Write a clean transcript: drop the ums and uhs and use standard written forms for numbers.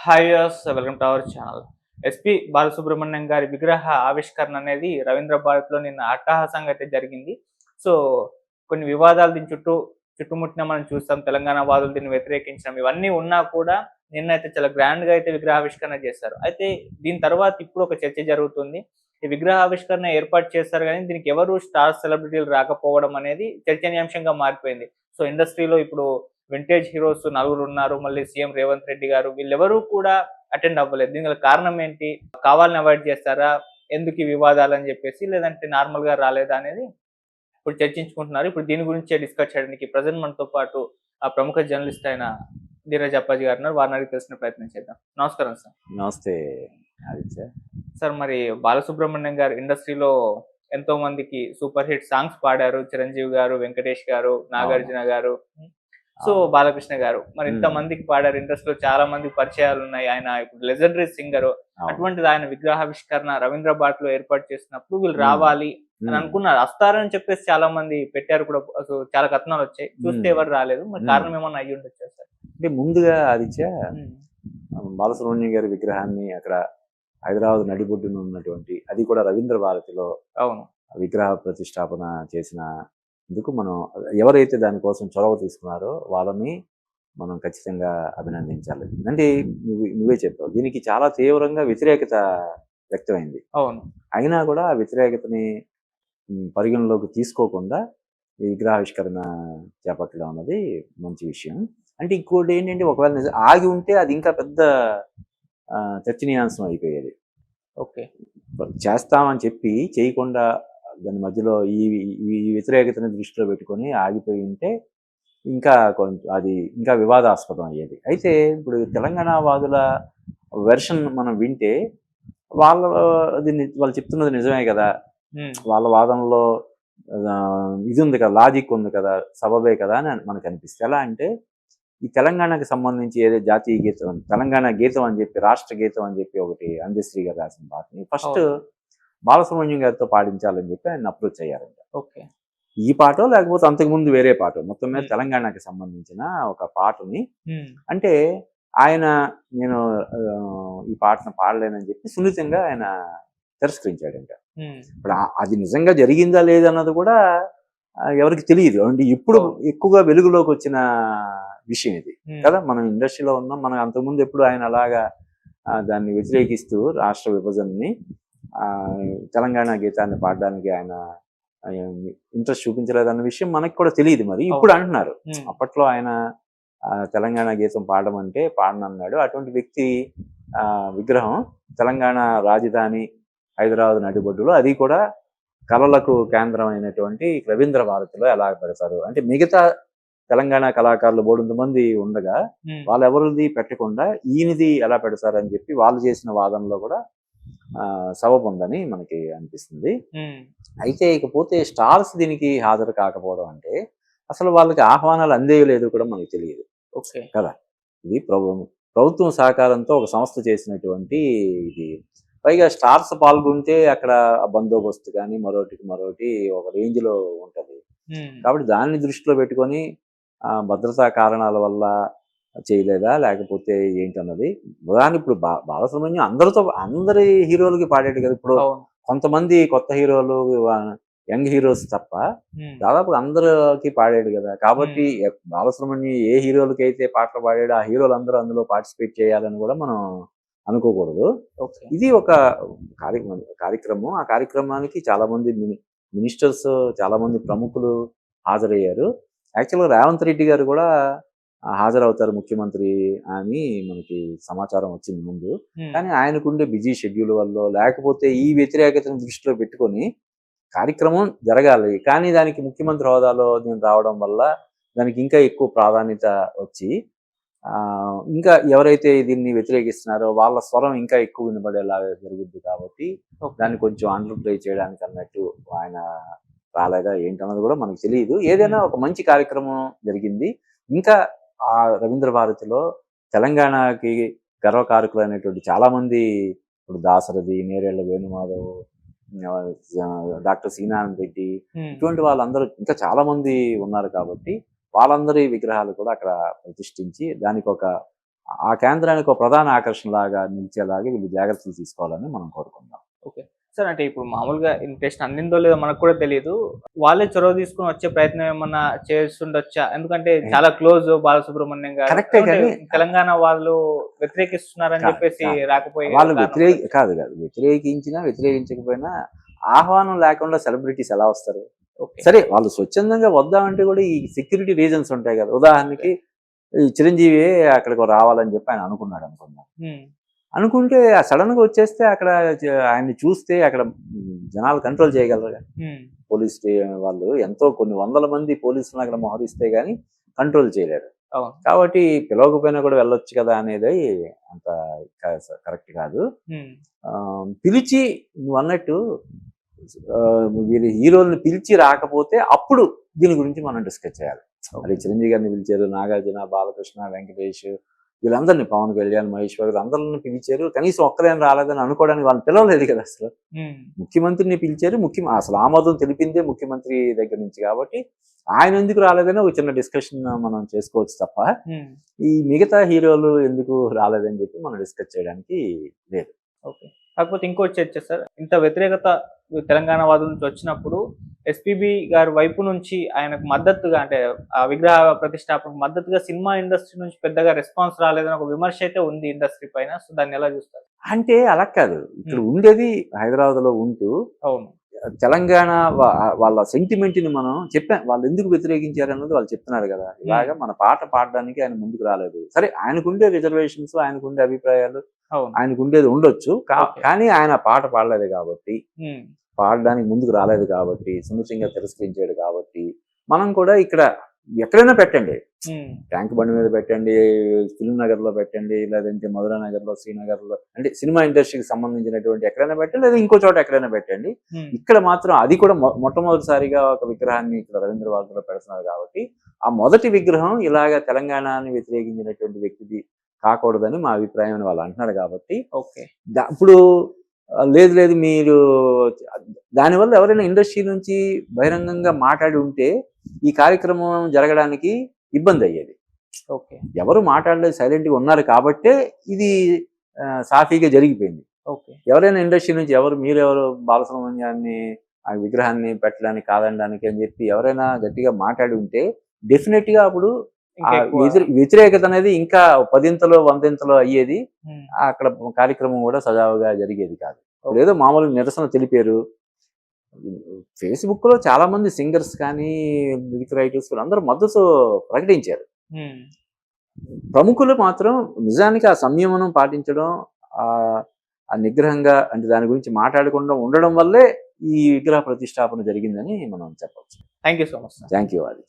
Hi viewers, welcome to our channel. SP Balasubrahmanyam గారి విగ్రహ ఆవిష్కరణ అనేది రవీంద్ర భారత్‌లో నిన్న అట్టహాసంగా అయితే జరిగింది. సో, కొన్ని వివాదాలు దీని చుట్టుముట్టిన మనం చూస్తాం. తెలంగాణ వాదులు దీన్ని వ్యతిరేకించడం ఇవన్నీ ఉన్నా కూడా నిన్నైతే చాలా గ్రాండ్‌గా అయితే విగ్రహావిష్కరణ చేశారు. అయితే దీని తర్వాత ఇప్పుడు ఒక చర్చ జరుగుతుంది. ఈ విగ్రహావిష్కరణ ఏర్పాటు చేస్తారు గానీ దీనికి ఎవరు స్టార్ సెలబ్రిటీలు రాకపోవడం అనేది చర్చనీయాంశంగా మారిపోయింది. సో, ఇండస్ట్రీలో ఇప్పుడు వింటేజ్ హీరోస్ నలుగురున్నారు. మళ్ళీ సీఎం రేవంత్ రెడ్డి గారు వీళ్ళెవరూ కూడా అటెండ్ అవ్వలేదు. దీనికి గల కారణం ఏంటి? కావాలని అవాయిడ్ చేస్తారా? ఎందుకు ఈ వివాదాలని చెప్పేసి, లేదంటే నార్మల్‌గా రాలేదా అనేది ఇప్పుడు చర్చించుకుంటున్నారు. ఇప్పుడు దీని గురించే డిస్కస్ చేయడానికి ప్రెజెంట్ మనతో పాటు ప్రముఖ జర్నలిస్ట్ అయిన ధీరజ్ అప్పాజీ గారు ఉన్నారు. వారిని అడిగి తెలుసుకునే ప్రయత్నం చేద్దాం. నమస్కారం సార్. నమస్తే ఆదిత్య. సార్, మరి బాలసుబ్రహ్మణ్యం గారు ఇండస్ట్రీలో ఎంతో మందికి సూపర్ హిట్ సాంగ్స్ పాడారు. చిరంజీవి గారు, వెంకటేష్ గారు, నాగార్జున గారు, సో బాలకృష్ణ గారు మరి ఇంతమందికి పాడారు. ఇండస్ట్రీలో చాలా మందికి పరిచయాలు ఉన్నాయి. ఆయన ఇప్పుడు లెజెండరీ సింగర్. అటువంటిది ఆయన విగ్రహావిష్కరణ రవీంద్ర భారతిలో ఏర్పాటు చేసినప్పుడు వీళ్ళు రావాలి అని అనుకున్నారు. వస్తారని చెప్పేసి చాలా మంది పెట్టారు కూడా. చాలా కథనాలు వచ్చాయి. చూస్తే ఎవరు రాలేదు. మరి కారణం ఏమన్నా అయ్యి ఉండొచ్చు సార్? అంటే ముందుగా ఆదిత్య, బాలసుబ్రహ్మణ్యం గారి విగ్రహాన్ని అక్కడ హైదరాబాద్ నడిబొడ్డున ఉన్నటువంటి, అది కూడా రవీంద్ర భారతిలో అవును విగ్రహ ప్రతిష్టాపన చేసినందుకు మనం ఎవరైతే దానికోసం చొరవ తీసుకున్నారో వాళ్ళని మనం ఖచ్చితంగా అభినందించాలి. అంటే నువ్వే చెప్పావు, దీనికి చాలా తీవ్రంగా వ్యతిరేకత వ్యక్తమైంది. అవును. అయినా కూడా ఆ వ్యతిరేకతని పరిగణలోకి తీసుకోకుండా ఈ విగ్రహావిష్కరణ చేపట్టడం అన్నది మంచి విషయం. అంటే ఇంకోటి ఏంటంటే, ఒకవేళ ఆగి ఉంటే అది ఇంకా పెద్ద చర్చనీయాంశం అయిపోయేది. ఓకే, చేస్తామని చెప్పి చేయకుండా దాని మధ్యలో ఈ వ్యతిరేకతని దృష్టిలో పెట్టుకొని ఆగిపోయి ఉంటే ఇంకా కొంచెం అది ఇంకా వివాదాస్పదం అయ్యేది. అయితే ఇప్పుడు తెలంగాణ వాదుల వెర్షన్ మనం వింటే వాళ్ళు చెప్తున్నది నిజమే కదా, వాళ్ళ వాదనలో ఇది ఉంది కదా, లాజిక్ ఉంది కదా, సబబే కదా అని మనకు అనిపిస్తుంది. ఎలా అంటే, ఈ తెలంగాణకి సంబంధించి ఏదో జాతీయ గీతం, తెలంగాణ గీతం అని చెప్పి, రాష్ట్ర గీతం అని చెప్పి ఒకటి అందశ్రీ గారు రాసిన పాటని ఫస్ట్ బాలసుబ్రహ్మణ్యం గారితో పాడించాలని చెప్పి ఆయన అప్రోచ్ అయ్యారంట. ఓకే, ఈ పాట లేకపోతే అంతకుముందు వేరే పాట, మొత్తం మీద తెలంగాణకి సంబంధించిన ఒక పాటని, అంటే ఆయన నేను ఈ పాటను పాడలేనని చెప్పి సున్నితంగా ఆయన తిరస్కరించాడంట. ఇప్పుడు అది నిజంగా జరిగిందా లేదన్నది కూడా ఎవరికి తెలియదు. అంటే ఇప్పుడు ఎక్కువగా వెలుగులోకి వచ్చిన విషయం ఇది కదా. మనం ఇండస్ట్రీలో ఉన్నాం. మనం అంతకుముందు ఎప్పుడు ఆయన అలాగా దాన్ని వ్యతిరేకిస్తూ రాష్ట్ర విభజనని, తెలంగాణ గీతాన్ని పాడడానికి ఆయన ఇంట్రెస్ట్ చూపించలేదన్న విషయం మనకు కూడా తెలియదు. మరి ఇప్పుడు అంటున్నారు, అప్పట్లో ఆయన తెలంగాణ గీతం పాడడం అంటే పాడనన్నాడు. అటువంటి వ్యక్తి విగ్రహం తెలంగాణ రాజధాని హైదరాబాద్ నడిబొడ్డులో, అది కూడా కళలకు కేంద్రమైనటువంటి రవీంద్ర భారతిలో ఎలా పెడతారు అంటే, మిగతా తెలంగాణ కళాకారులు 300 మంది ఉండగా వాళ్ళెవరిది పెట్టకుండా ఈయనది ఎలా పెడతారు అని చెప్పి వాళ్ళు చేసిన వాదనలో కూడా సబబు ఉందని మనకి అనిపిస్తుంది. అయితే ఇకపోతే స్టార్స్ దీనికి హాజరు కాకపోవడం అంటే, అసలు వాళ్ళకి ఆహ్వానాలు అందేయలేదు కూడా మనకు తెలియదు కదా. ఇది ప్రభుత్వం సహకారంతో ఒక సంస్థ చేసినటువంటి ఇది. పైగా స్టార్స్ పాల్గొంటే అక్కడ బందోబస్తు కానీ మరోటి ఒక రేంజ్ లో ఉంటది. కాబట్టి దాన్ని దృష్టిలో పెట్టుకొని భద్రతా కారణాల వల్ల చేయలేదా లేకపోతే ఏంటన్నది. ఉదాహరణ ఇప్పుడు బాలసుబ్రహ్మణ్యం అందరి హీరోలకి పాడాడు కదా. ఇప్పుడు కొంతమంది కొత్త హీరోలు, యంగ్ హీరోస్ తప్ప దాదాపు అందరికి పాడాడు కదా. కాబట్టి బాలసుబ్రహ్మణ్యం ఏ హీరోలకి అయితే పాటలు పాడాడో ఆ హీరోలు అందరూ అందులో పార్టిసిపేట్ చేయాలని కూడా మనం అనుకోకూడదు. ఇది ఒక కార్యక్రమం. ఆ కార్యక్రమానికి చాలా మంది మినిస్టర్స్, చాలా మంది ప్రముఖులు హాజరయ్యారు. యాక్చువల్గా రేవంత్ రెడ్డి గారు కూడా హాజరవుతారు ముఖ్యమంత్రి అని మనకి సమాచారం వచ్చింది ముందు. కానీ ఆయనకుండే బిజీ షెడ్యూల్ వల్ల, లేకపోతే ఈ వ్యతిరేకతను దృష్టిలో పెట్టుకొని కార్యక్రమం జరగాలి కానీ దానికి ముఖ్యమంత్రి హోదాలో నేను రావడం వల్ల దానికి ఇంకా ఎక్కువ ప్రాధాన్యత వచ్చి, ఇంకా ఎవరైతే దీన్ని వ్యతిరేకిస్తున్నారో వాళ్ళ స్వరం ఇంకా ఎక్కువ వినబడేలాగా జరుగుద్ది. కాబట్టి దాన్ని కొంచెం అండర్ ప్లే చేయడానికి అన్నట్టు ఆయన రాలేదా ఏంటన్నది కూడా మనకు తెలియదు. ఏదైనా ఒక మంచి కార్యక్రమం జరిగింది. ఇంకా ఆ రవీంద్ర భారతిలో తెలంగాణకి గర్వకారకులైనటువంటి చాలా మంది, ఇప్పుడు దాశరథి, నేరేళ్ల వేణుమాధవ్, డాక్టర్ శ్రీనారాయణ రెడ్డి, ఇటువంటి వాళ్ళందరూ ఇంకా చాలా మంది ఉన్నారు. కాబట్టి వాళ్ళందరి విగ్రహాలు కూడా అక్కడ ప్రతిష్ఠించి దానికి ఒక ఆ కేంద్రానికి ఒక ప్రధాన ఆకర్షణ లాగా నిలిచేలాగా వీళ్ళు జాగ్రత్తలు తీసుకోవాలని మనం కోరుకుందాం. ఓకే. సార్ అంటే ఇప్పుడు మామూలుగా ఇంట్రెస్ట్ అందిందో లేదో మనకు కూడా తెలీదు. వాళ్ళే చొరవ తీసుకొని వచ్చే ప్రయత్నం ఏమన్నా చేస్తుండొచ్చా? ఎందుకంటే చాలా క్లోజ్ బాలసుబ్రహ్మణ్యం గారు. కరెక్టే అంటే కానీ తెలంగాణ వాళ్ళు వ్యతిరేకిస్తున్నారని కాదు, చెప్పేసి కాదు. రాకపోయే వాళ్ళు కారణం ఉండొచ్చా? కాదు. వ్యతిరేకించినా, వ్యతిరేకించకపోయినా ఆహ్వానం లేకుండా సెలబ్రిటీస్ ఎలా వస్తారు? ఓకే. సరే వాళ్ళు స్వచ్ఛందంగా వద్దామంటే కూడా ఈ సెక్యూరిటీ రీజన్స్ ఉంటాయి కదా. ఉదాహరణకి ఈ చిరంజీవి అక్కడికి రావాలని చెప్పి ఆయన అనుకున్నాడు అనుకుందాం. హ్మ్. అనుకుంటే సడన్ గా వచ్చేస్తే అక్కడ ఆయన్ని చూస్తే అక్కడ జనాలు కంట్రోల్ చేయగలరు. హ్మ్. పోలీస్ వాళ్ళు ఎంతో కొన్ని వందల మంది పోలీసులను అక్కడ మోహరిస్తే గానీ కంట్రోల్ చేయలేరు. అవును. కాబట్టి పిలవకపోయినా కూడా వెళ్ళొచ్చు కదా అనేది అంత కరెక్ట్ కాదు. హ్మ్. పిలిచి నువ్వు అన్నట్టు వీరి హీరోల్ని పిలిచి రాకపోతే అప్పుడు దీని గురించి మనం డిస్కస్ చేయాలి. మరి చిరంజీవి గారిని పిలిచారు, నాగార్జున, బాలకృష్ణ, వెంకటేష్, వీళ్ళందరినీ, పవన్ కళ్యాణ్, మహేష్ బాబు అందరిని పిలిచారు. కనీసం ఒక్కరేం రాలేదని అనుకోవడానికి వాళ్ళు పిలవలేదు కదా అసలు. ముఖ్యమంత్రిని పిలిచారు. అసలు ఆమోదం తెలిపిందే ముఖ్యమంత్రి దగ్గర నుంచి కాబట్టి ఆయన ఎందుకు రాలేదని ఒక చిన్న డిస్కషన్ మనం చేసుకోవచ్చు తప్ప ఈ మిగతా హీరోలు ఎందుకు రాలేదని చెప్పి మనం డిస్కస్ చేయడానికి లేదు. ఓకే. కాకపోతే ఇంకోటి చర్చ సార్, ఇంత వ్యతిరేకత తెలంగాణ వాదుల నుంచి వచ్చినప్పుడు ఎస్పీబీ గారి వైపు నుంచి ఆయనకు మద్దతుగా, అంటే ఆ విగ్రహ ప్రతిష్టాపనకు మద్దతుగా సినిమా ఇండస్ట్రీ నుంచి పెద్దగా రెస్పాన్స్ రాలేదని ఒక విమర్శ అయితే ఉంది ఇండస్ట్రీ పైన. సో దాన్ని ఎలా చూస్తారు? అంటే అలా కాదు, ఇక్కడ ఉండేది హైదరాబాద్ లో ఉంటూ అవును తెలంగాణ వాళ్ళ సెంటిమెంట్ ని మనం చెప్పాం. వాళ్ళు ఎందుకు వ్యతిరేకించారు అన్నది వాళ్ళు చెప్తున్నారు కదా. ఇలాగా మన పాట పాడడానికి ఆయన ముందుకు రాలేదు. సరే, ఆయనకుండే రిజర్వేషన్స్, ఆయనకుండే అభిప్రాయాలు, ఆయనకుండేది ఉండొచ్చు. కానీ ఆయన పాట పాడలేదు కాబట్టి, పాడడానికి ముందుకు రాలేదు కాబట్టి, సున్నితంగా తిరస్కరించాడు కాబట్టి, మనం కూడా ఇక్కడ ఎక్కడైనా పెట్టండి, ట్యాంక్ బండి మీద పెట్టండి, ఫిల్మ్ నగర్ లో పెట్టండి, లేదంటే మధురా నగర్ లో, శ్రీనగర్ లో, అంటే సినిమా ఇండస్ట్రీకి సంబంధించినటువంటి ఎక్కడైనా పెట్టండి, లేదా ఇంకో చోట ఎక్కడైనా పెట్టండి. ఇక్కడ మాత్రం అది కూడా మొట్టమొదటిసారిగా ఒక విగ్రహాన్ని ఇక్కడ రవీంద్ర భారతిలో పెడుతున్నారు కాబట్టి, ఆ మొదటి విగ్రహం ఇలాగ తెలంగాణని వ్యతిరేకించినటువంటి వ్యక్తిది కాకూడదని మా అభిప్రాయం అని వాళ్ళు అంటున్నారు కాబట్టి, ఇప్పుడు లేదు మీరు దానివల్ల ఎవరైనా ఇండస్ట్రీ నుంచి బహిరంగంగా మాట్లాడి ఉంటే ఈ కార్యక్రమం జరగడానికి ఇబ్బంది అయ్యేది. ఎవరు మాట్లాడలేదు, సైలెంట్ గా ఉన్నారు కాబట్టే ఇది సాఫీగా జరిగిపోయింది. ఎవరైనా ఇండస్ట్రీ నుంచి మీరెవరు బాలసుబ్రహ్మణ్యాన్ని ఆ విగ్రహాన్ని పెట్టడానికి కాదనడానికి అని చెప్పి ఎవరైనా గట్టిగా మాట్లాడి ఉంటే డెఫినెట్ గా అప్పుడు వ్యతిరేకత అనేది ఇంకా 10ంతలో 100ంతలో అయ్యేది. అక్కడ కార్యక్రమం కూడా సజావుగా జరిగేది కాదు. ఏదో మామూలు నిరసన తెలిపారు. ఫేస్బుక్ లో చాలా మంది సింగర్స్ కానీ, లిరిక్ రైటర్స్ అందరూ మద్దతు ప్రకటించారు. ప్రముఖులు మాత్రం నిజానికి ఆ సంయమనం పాటించడం, ఆ నిగ్రహంగా, అంటే దాని గురించి మాట్లాడకుండా ఉండడం వల్లే ఈ విగ్రహ ప్రతిష్టాపన జరిగిందని మనం చెప్పవచ్చు. Thank you so much. Thank you.